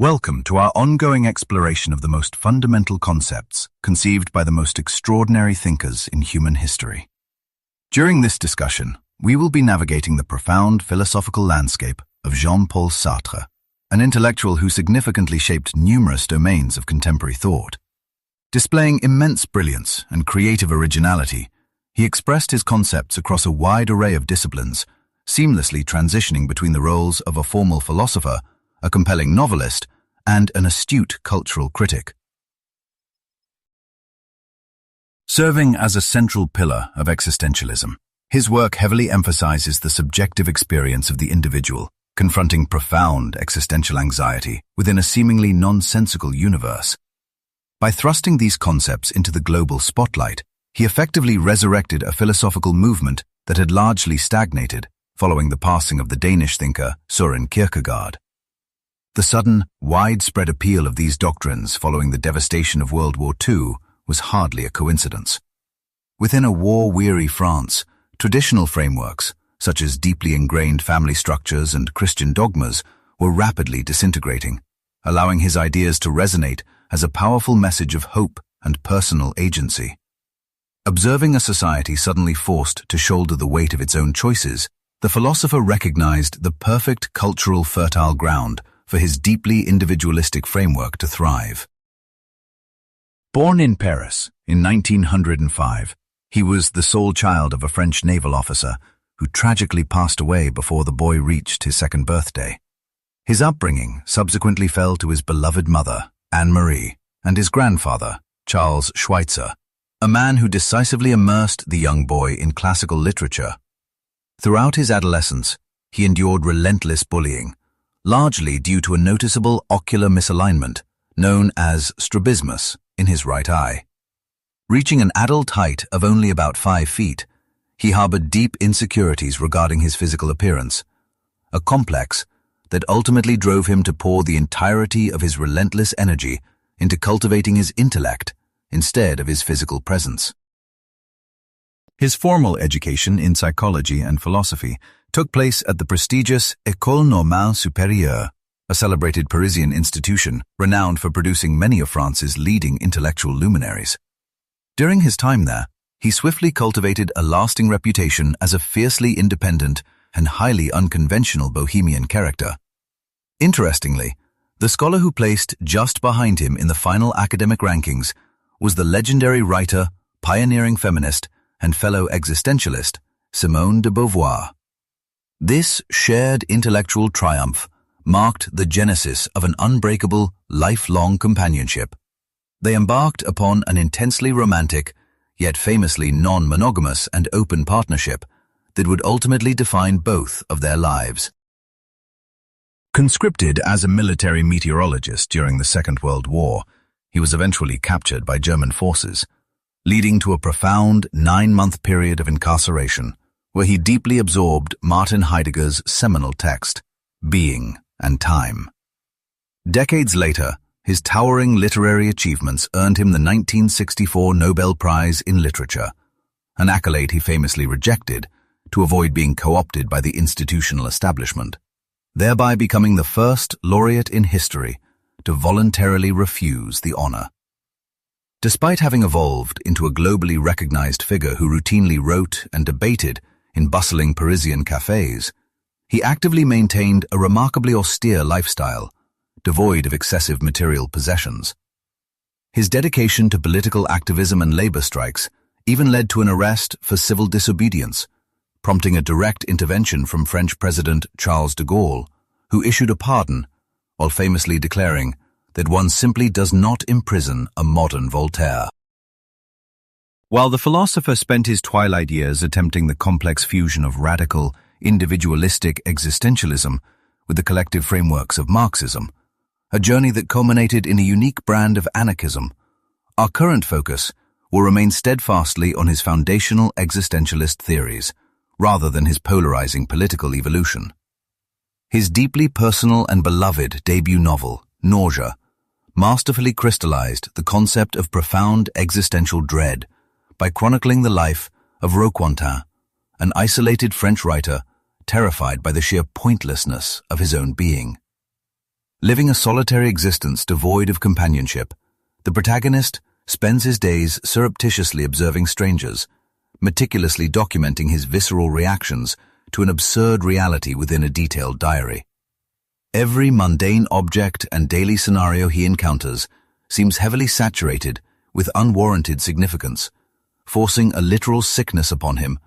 Welcome to our ongoing exploration of the most fundamental concepts conceived by the most extraordinary thinkers in human history. During this discussion, we will be navigating the profound philosophical landscape of Jean-Paul Sartre, an intellectual who significantly shaped numerous domains of contemporary thought. Displaying immense brilliance and creative originality, he expressed his concepts across a wide array of disciplines, seamlessly transitioning between the roles of a formal philosopher, a compelling novelist, and an astute cultural critic. Serving as a central pillar of existentialism, his work heavily emphasizes the subjective experience of the individual, confronting profound existential anxiety within a seemingly nonsensical universe. By thrusting these concepts into the global spotlight, he effectively resurrected a philosophical movement that had largely stagnated following the passing of the Danish thinker Søren Kierkegaard. The sudden, widespread appeal of these doctrines following the devastation of World War II was hardly a coincidence. Within a war-weary France, traditional frameworks, such as deeply ingrained family structures and Christian dogmas, were rapidly disintegrating, allowing his ideas to resonate as a powerful message of hope and personal agency. Observing a society suddenly forced to shoulder the weight of its own choices, the philosopher recognized the perfect cultural fertile ground for his deeply individualistic framework to thrive. Born in Paris in 1905, he was the sole child of a French naval officer who tragically passed away before the boy reached his second birthday. His upbringing subsequently fell to his beloved mother, Anne-Marie, and his grandfather, Charles Schweitzer, a man who decisively immersed the young boy in classical literature. Throughout his adolescence, he endured relentless bullying, largely due to a noticeable ocular misalignment known as strabismus in his right eye. Reaching an adult height of only about 5 feet, he harbored deep insecurities regarding his physical appearance, a complex that ultimately drove him to pour the entirety of his relentless energy into cultivating his intellect instead of his physical presence. His formal education in psychology and philosophy took place at the prestigious École Normale Supérieure, a celebrated Parisian institution renowned for producing many of France's leading intellectual luminaries. During his time there, he swiftly cultivated a lasting reputation as a fiercely independent and highly unconventional bohemian character. Interestingly, the scholar who placed just behind him in the final academic rankings was the legendary writer, pioneering feminist, and fellow existentialist, Simone de Beauvoir. This shared intellectual triumph marked the genesis of an unbreakable, lifelong companionship. They embarked upon an intensely romantic, yet famously non-monogamous and open partnership that would ultimately define both of their lives. Conscripted as a military meteorologist during the Second World War, he was eventually captured by German forces, leading to a profound 9-month period of incarceration, where he deeply absorbed Martin Heidegger's seminal text, Being and Time. Decades later, his towering literary achievements earned him the 1964 Nobel Prize in Literature, an accolade he famously rejected to avoid being co-opted by the institutional establishment, thereby becoming the first laureate in history to voluntarily refuse the honor. Despite having evolved into a globally recognized figure who routinely wrote and debated in bustling Parisian cafes, he actively maintained a remarkably austere lifestyle, devoid of excessive material possessions. His dedication to political activism and labor strikes even led to an arrest for civil disobedience, prompting a direct intervention from French President Charles de Gaulle, who issued a pardon while famously declaring that one simply does not imprison a modern Voltaire. While the philosopher spent his twilight years attempting the complex fusion of radical, individualistic existentialism with the collective frameworks of Marxism, a journey that culminated in a unique brand of anarchism, our current focus will remain steadfastly on his foundational existentialist theories, rather than his polarizing political evolution. His deeply personal and beloved debut novel, Nausea, masterfully crystallized the concept of profound existential dread by chronicling the life of Roquentin, an isolated French writer terrified by the sheer pointlessness of his own being. Living a solitary existence devoid of companionship, the protagonist spends his days surreptitiously observing strangers, meticulously documenting his visceral reactions to an absurd reality within a detailed diary. Every mundane object and daily scenario he encounters seems heavily saturated with unwarranted significance, forcing a literal sickness upon him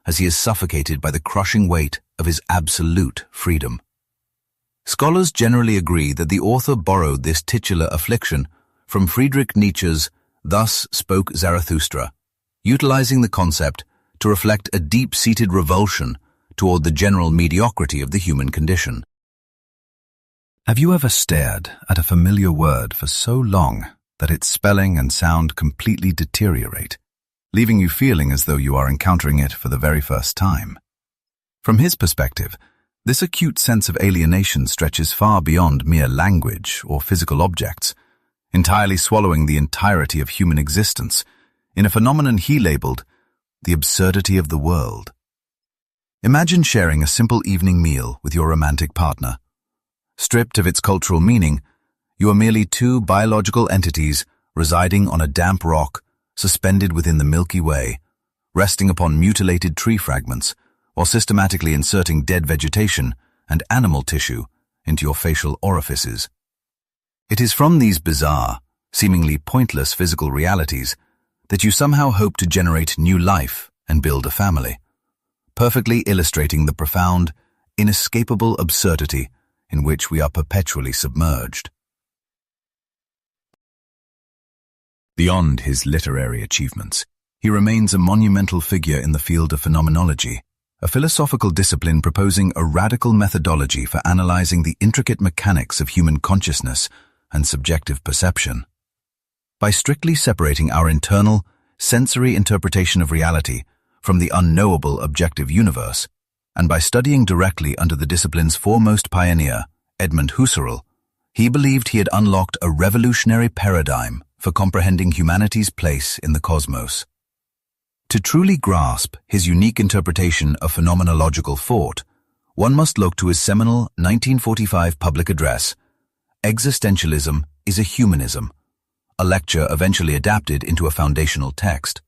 as he is suffocated by the crushing weight of his absolute freedom. Scholars generally agree that the author borrowed this titular affliction from Friedrich Nietzsche's Thus Spoke Zarathustra, utilizing the concept to reflect a deep-seated revulsion toward the general mediocrity of the human condition. Have you ever stared at a familiar word for so long that its spelling and sound completely deteriorate, leaving you feeling as though you are encountering it for the very first time? From his perspective, this acute sense of alienation stretches far beyond mere language or physical objects, entirely swallowing the entirety of human existence in a phenomenon he labeled the absurdity of the world. Imagine sharing a simple evening meal with your romantic partner. Stripped of its cultural meaning, you are merely two biological entities residing on a damp rock suspended within the Milky Way, resting upon mutilated tree fragments while systematically inserting dead vegetation and animal tissue into your facial orifices. It is from these bizarre, seemingly pointless physical realities that you somehow hope to generate new life and build a family, perfectly illustrating the profound, inescapable absurdity in which we are perpetually submerged. Beyond his literary achievements, he remains a monumental figure in the field of phenomenology, a philosophical discipline proposing a radical methodology for analyzing the intricate mechanics of human consciousness and subjective perception. By strictly separating our internal, sensory interpretation of reality from the unknowable objective universe, and by studying directly under the discipline's foremost pioneer, Edmund Husserl, he believed he had unlocked a revolutionary paradigm for comprehending humanity's place in the cosmos. To truly grasp his unique interpretation of phenomenological thought, one must look to his seminal 1945 public address, Existentialism is a Humanism, a lecture eventually adapted into a foundational text.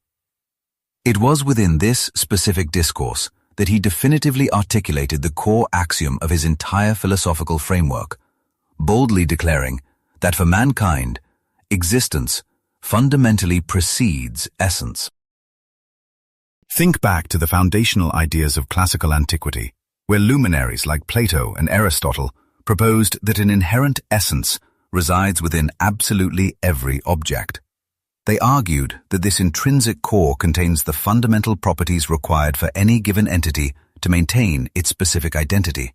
It was within this specific discourse that he definitively articulated the core axiom of his entire philosophical framework, boldly declaring that for mankind, existence fundamentally precedes essence. Think back to the foundational ideas of classical antiquity, where luminaries like Plato and Aristotle proposed that an inherent essence resides within absolutely every object. They argued that this intrinsic core contains the fundamental properties required for any given entity to maintain its specific identity,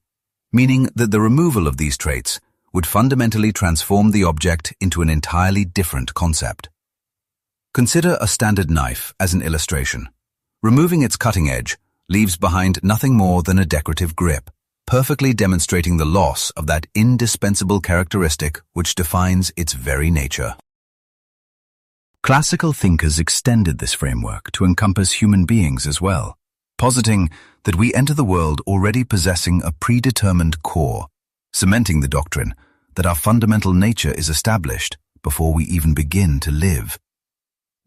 meaning that the removal of these traits would fundamentally transform the object into an entirely different concept. Consider a standard knife as an illustration. Removing its cutting edge leaves behind nothing more than a decorative grip, perfectly demonstrating the loss of that indispensable characteristic which defines its very nature. Classical thinkers extended this framework to encompass human beings as well, positing that we enter the world already possessing a predetermined core, cementing the doctrine that our fundamental nature is established before we even begin to live.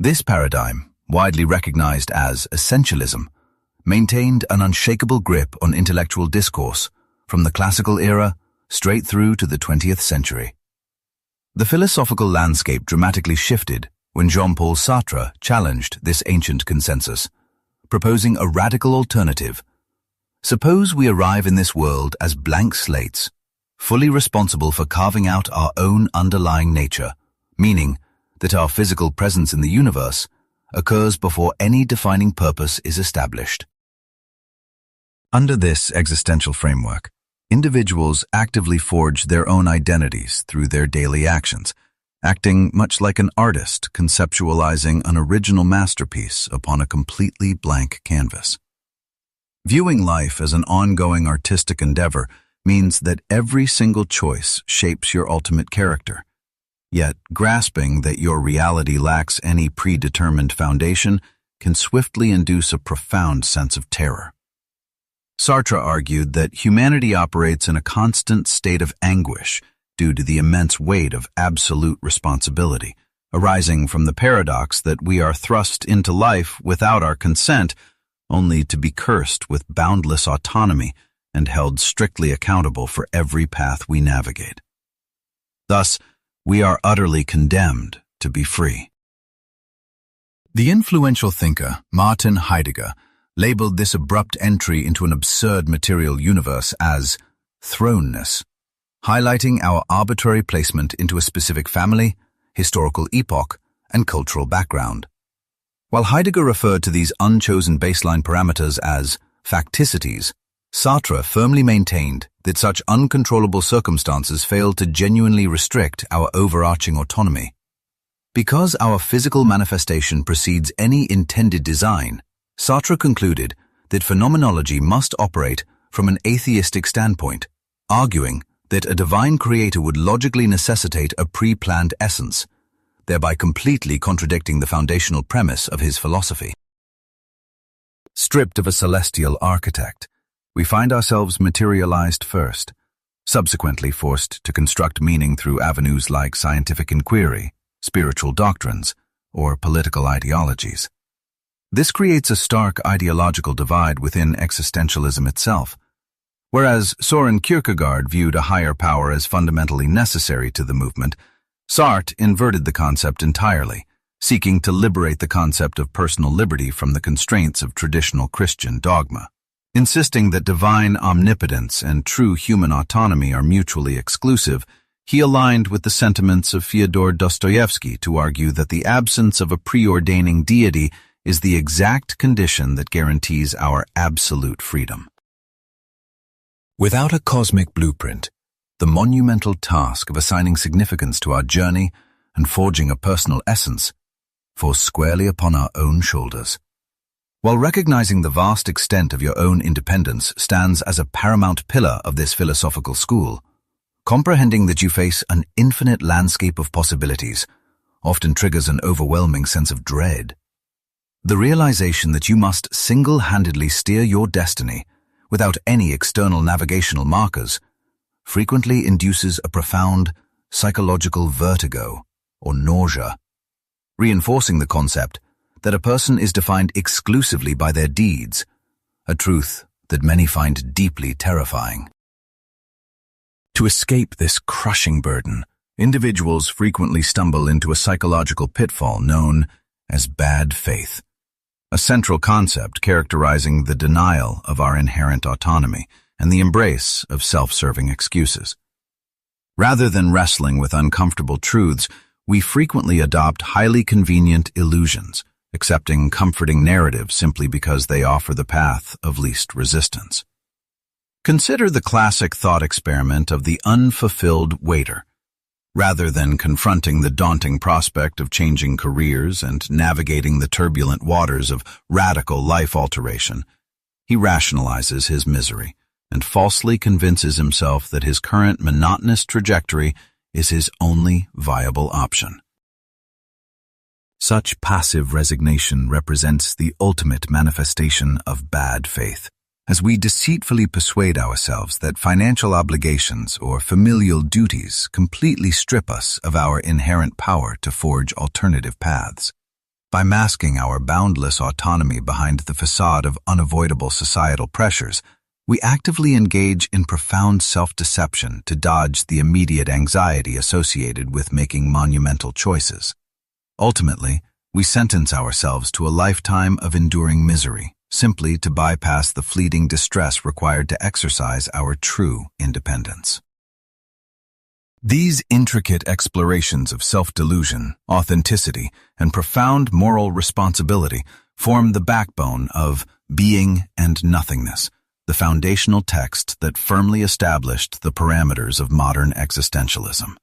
This paradigm, widely recognized as Essentialism, maintained an unshakable grip on intellectual discourse from the classical era straight through to the 20th century. The philosophical landscape dramatically shifted when Jean-Paul Sartre challenged this ancient consensus, proposing a radical alternative. Suppose we arrive in this world as blank slates, fully responsible for carving out our own underlying nature, meaning that our physical presence in the universe occurs before any defining purpose is established. Under this existential framework, individuals actively forge their own identities through their daily actions, acting much like an artist conceptualizing an original masterpiece upon a completely blank canvas. Viewing life as an ongoing artistic endeavor means that every single choice shapes your ultimate character. Yet, grasping that your reality lacks any predetermined foundation can swiftly induce a profound sense of terror. Sartre argued that humanity operates in a constant state of anguish due to the immense weight of absolute responsibility, arising from the paradox that we are thrust into life without our consent, only to be cursed with boundless autonomy and held strictly accountable for every path we navigate. Thus, we are utterly condemned to be free. The influential thinker Martin Heidegger labeled this abrupt entry into an absurd material universe as thrownness, highlighting our arbitrary placement into a specific family, historical epoch, and cultural background. While Heidegger referred to these unchosen baseline parameters as facticities, Sartre firmly maintained that such uncontrollable circumstances failed to genuinely restrict our overarching autonomy. Because our physical manifestation precedes any intended design, Sartre concluded that phenomenology must operate from an atheistic standpoint, arguing that a divine creator would logically necessitate a pre-planned essence, thereby completely contradicting the foundational premise of his philosophy. Stripped of a celestial architect, we find ourselves materialized first, subsequently forced to construct meaning through avenues like scientific inquiry, spiritual doctrines, or political ideologies. This creates a stark ideological divide within existentialism itself. Whereas Søren Kierkegaard viewed a higher power as fundamentally necessary to the movement, Sartre inverted the concept entirely, seeking to liberate the concept of personal liberty from the constraints of traditional Christian dogma. Insisting that divine omnipotence and true human autonomy are mutually exclusive, he aligned with the sentiments of Fyodor Dostoevsky to argue that the absence of a preordaining deity is the exact condition that guarantees our absolute freedom. Without a cosmic blueprint, the monumental task of assigning significance to our journey and forging a personal essence falls squarely upon our own shoulders. While recognizing the vast extent of your own independence stands as a paramount pillar of this philosophical school, comprehending that you face an infinite landscape of possibilities often triggers an overwhelming sense of dread. The realization that you must single-handedly steer your destiny without any external navigational markers frequently induces a profound psychological vertigo or nausea, reinforcing the concept that a person is defined exclusively by their deeds, a truth that many find deeply terrifying. To escape this crushing burden, individuals frequently stumble into a psychological pitfall known as bad faith, a central concept characterizing the denial of our inherent autonomy and the embrace of self-serving excuses. Rather than wrestling with uncomfortable truths, we frequently adopt highly convenient illusions, accepting comforting narratives simply because they offer the path of least resistance. Consider the classic thought experiment of the unfulfilled waiter. Rather than confronting the daunting prospect of changing careers and navigating the turbulent waters of radical life alteration, he rationalizes his misery and falsely convinces himself that his current monotonous trajectory is his only viable option. Such passive resignation represents the ultimate manifestation of bad faith, as we deceitfully persuade ourselves that financial obligations or familial duties completely strip us of our inherent power to forge alternative paths. By masking our boundless autonomy behind the facade of unavoidable societal pressures, we actively engage in profound self-deception to dodge the immediate anxiety associated with making monumental choices. Ultimately, we sentence ourselves to a lifetime of enduring misery, simply to bypass the fleeting distress required to exercise our true independence. These intricate explorations of self-delusion, authenticity, and profound moral responsibility form the backbone of Being and Nothingness, the foundational text that firmly established the parameters of modern existentialism.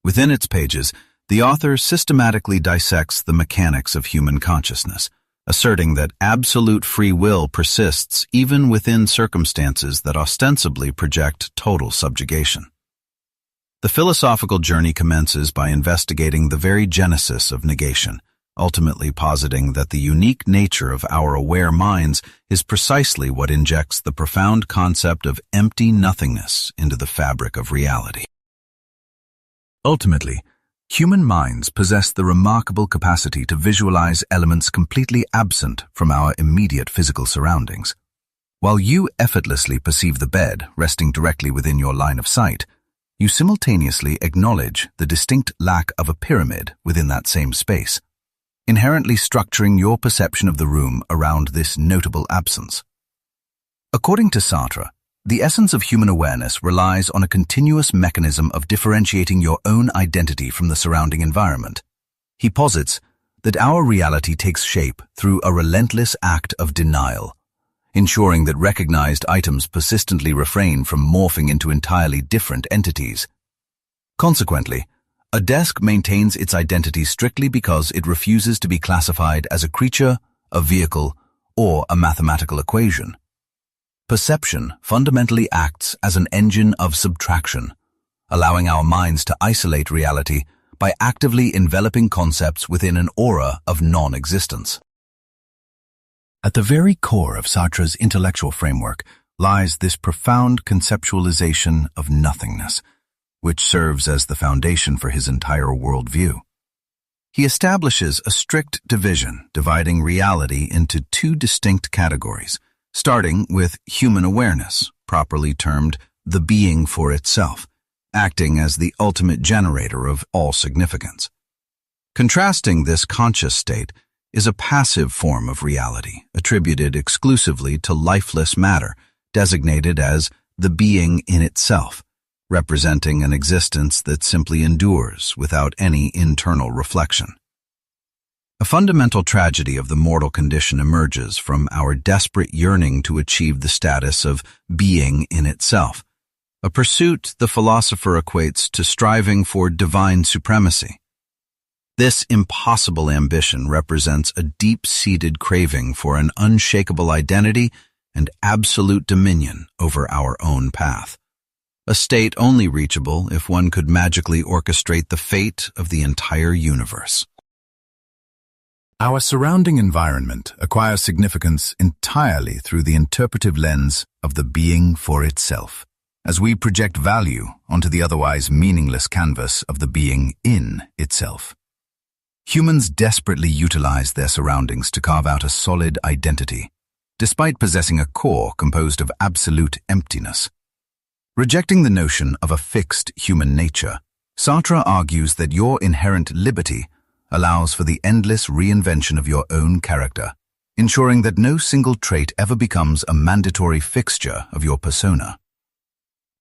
Within its pages, the author systematically dissects the mechanics of human consciousness, asserting that absolute free will persists even within circumstances that ostensibly project total subjugation. The philosophical journey commences by investigating the very genesis of negation, ultimately positing that the unique nature of our aware minds is precisely what injects the profound concept of empty nothingness into the fabric of reality. Ultimately, human minds possess the remarkable capacity to visualize elements completely absent from our immediate physical surroundings. While you effortlessly perceive the bed resting directly within your line of sight, you simultaneously acknowledge the distinct lack of a pyramid within that same space, inherently structuring your perception of the room around this notable absence. According to Sartre, the essence of human awareness relies on a continuous mechanism of differentiating your own identity from the surrounding environment. He posits that our reality takes shape through a relentless act of denial, ensuring that recognized items persistently refrain from morphing into entirely different entities. Consequently, a desk maintains its identity strictly because it refuses to be classified as a creature, a vehicle, or a mathematical equation. Perception fundamentally acts as an engine of subtraction, allowing our minds to isolate reality by actively enveloping concepts within an aura of non-existence. At the very core of Sartre's intellectual framework lies this profound conceptualization of nothingness, which serves as the foundation for his entire worldview. He establishes a strict division, dividing reality into two distinct categories, starting with human awareness, properly termed the being for itself, acting as the ultimate generator of all significance. Contrasting this conscious state is a passive form of reality, attributed exclusively to lifeless matter, designated as the being in itself, representing an existence that simply endures without any internal reflection. A fundamental tragedy of the mortal condition emerges from our desperate yearning to achieve the status of being in itself, a pursuit the philosopher equates to striving for divine supremacy. This impossible ambition represents a deep-seated craving for an unshakable identity and absolute dominion over our own path, a state only reachable if one could magically orchestrate the fate of the entire universe. Our surrounding environment acquires significance entirely through the interpretive lens of the being for itself, as we project value onto the otherwise meaningless canvas of the being in itself. Humans desperately utilize their surroundings to carve out a solid identity, despite possessing a core composed of absolute emptiness. Rejecting the notion of a fixed human nature, Sartre argues that your inherent liberty allows for the endless reinvention of your own character, ensuring that no single trait ever becomes a mandatory fixture of your persona.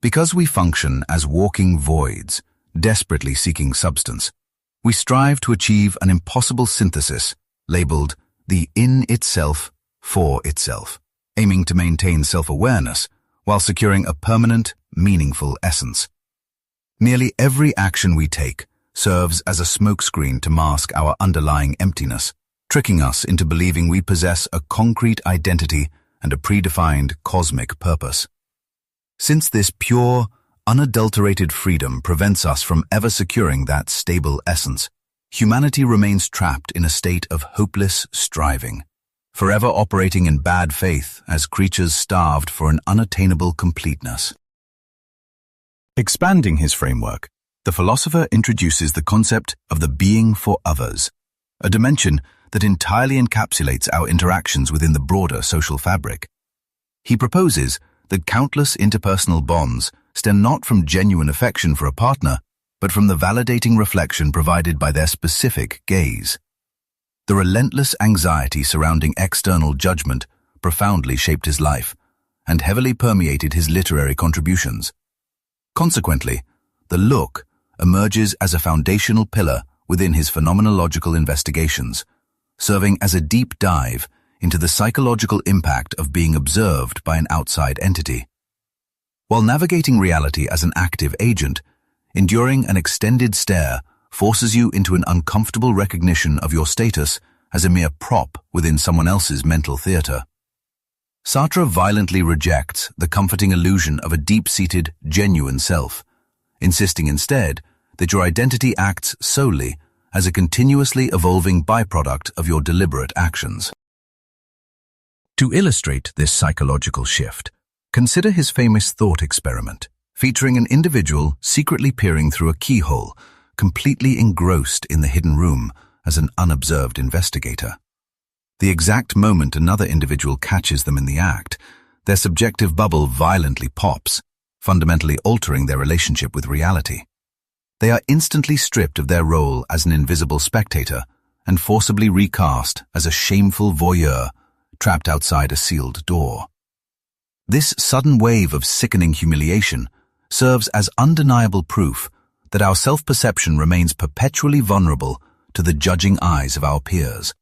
Because we function as walking voids, desperately seeking substance, we strive to achieve an impossible synthesis labeled the in itself for itself, aiming to maintain self-awareness while securing a permanent, meaningful essence. Nearly every action we take serves as a smokescreen to mask our underlying emptiness, tricking us into believing we possess a concrete identity and a predefined cosmic purpose. Since this pure, unadulterated freedom prevents us from ever securing that stable essence, humanity remains trapped in a state of hopeless striving, forever operating in bad faith as creatures starved for an unattainable completeness. Expanding his framework, the philosopher introduces the concept of the being for others, a dimension that entirely encapsulates our interactions within the broader social fabric. He proposes that countless interpersonal bonds stem not from genuine affection for a partner, but from the validating reflection provided by their specific gaze. The relentless anxiety surrounding external judgment profoundly shaped his life and heavily permeated his literary contributions. Consequently, the look emerges as a foundational pillar within his phenomenological investigations, serving as a deep dive into the psychological impact of being observed by an outside entity. While navigating reality as an active agent, enduring an extended stare forces you into an uncomfortable recognition of your status as a mere prop within someone else's mental theater. Sartre violently rejects the comforting illusion of a deep-seated, genuine self, insisting instead that your identity acts solely as a continuously evolving byproduct of your deliberate actions. To illustrate this psychological shift, consider his famous thought experiment, featuring an individual secretly peering through a keyhole completely engrossed in the hidden room as an unobserved investigator. The exact moment another individual catches them in the act, their subjective bubble violently pops, fundamentally altering their relationship with reality. They are instantly stripped of their role as an invisible spectator and forcibly recast as a shameful voyeur trapped outside a sealed door. This sudden wave of sickening humiliation serves as undeniable proof that our self-perception remains perpetually vulnerable to the judging eyes of our peers.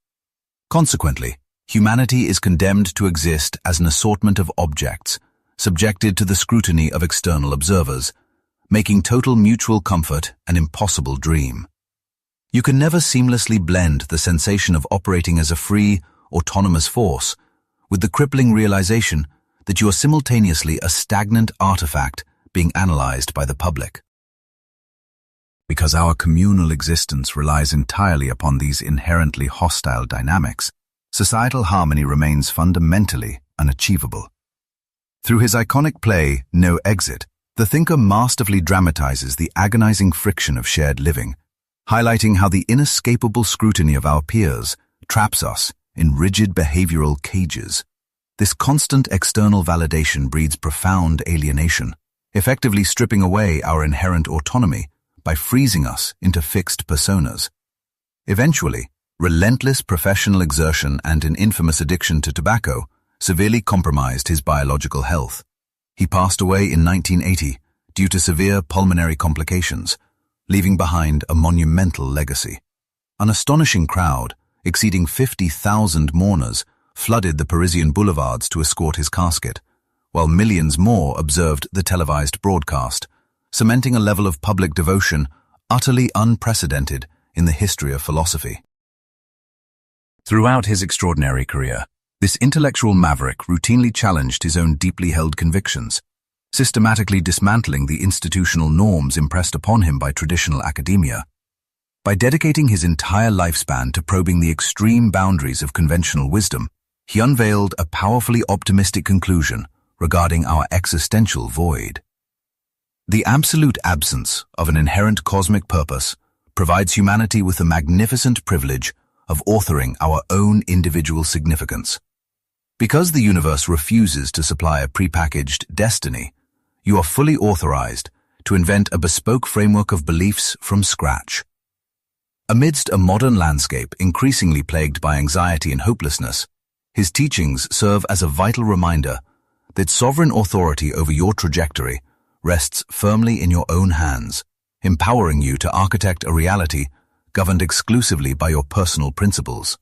Consequently, humanity is condemned to exist as an assortment of objects, subjected to the scrutiny of external observers, making total mutual comfort an impossible dream. You can never seamlessly blend the sensation of operating as a free, autonomous force with the crippling realization that you are simultaneously a stagnant artifact being analyzed by the public. Because our communal existence relies entirely upon these inherently hostile dynamics, societal harmony remains fundamentally unachievable. Through his iconic play, No Exit, the thinker masterfully dramatizes the agonizing friction of shared living, highlighting how the inescapable scrutiny of our peers traps us in rigid behavioral cages. This constant external validation breeds profound alienation, effectively stripping away our inherent autonomy by freezing us into fixed personas. Eventually, relentless professional exertion and an infamous addiction to tobacco severely compromised his biological health. He passed away in 1980 due to severe pulmonary complications, leaving behind a monumental legacy. An astonishing crowd, exceeding 50,000 mourners, flooded the Parisian boulevards to escort his casket, while millions more observed the televised broadcast, cementing a level of public devotion utterly unprecedented in the history of philosophy. Throughout his extraordinary career, this intellectual maverick routinely challenged his own deeply held convictions, systematically dismantling the institutional norms impressed upon him by traditional academia. By dedicating his entire lifespan to probing the extreme boundaries of conventional wisdom, he unveiled a powerfully optimistic conclusion regarding our existential void. The absolute absence of an inherent cosmic purpose provides humanity with the magnificent privilege of authoring our own individual significance. Because the universe refuses to supply a prepackaged destiny, you are fully authorized to invent a bespoke framework of beliefs from scratch. Amidst a modern landscape increasingly plagued by anxiety and hopelessness, his teachings serve as a vital reminder that sovereign authority over your trajectory rests firmly in your own hands, empowering you to architect a reality governed exclusively by your personal principles.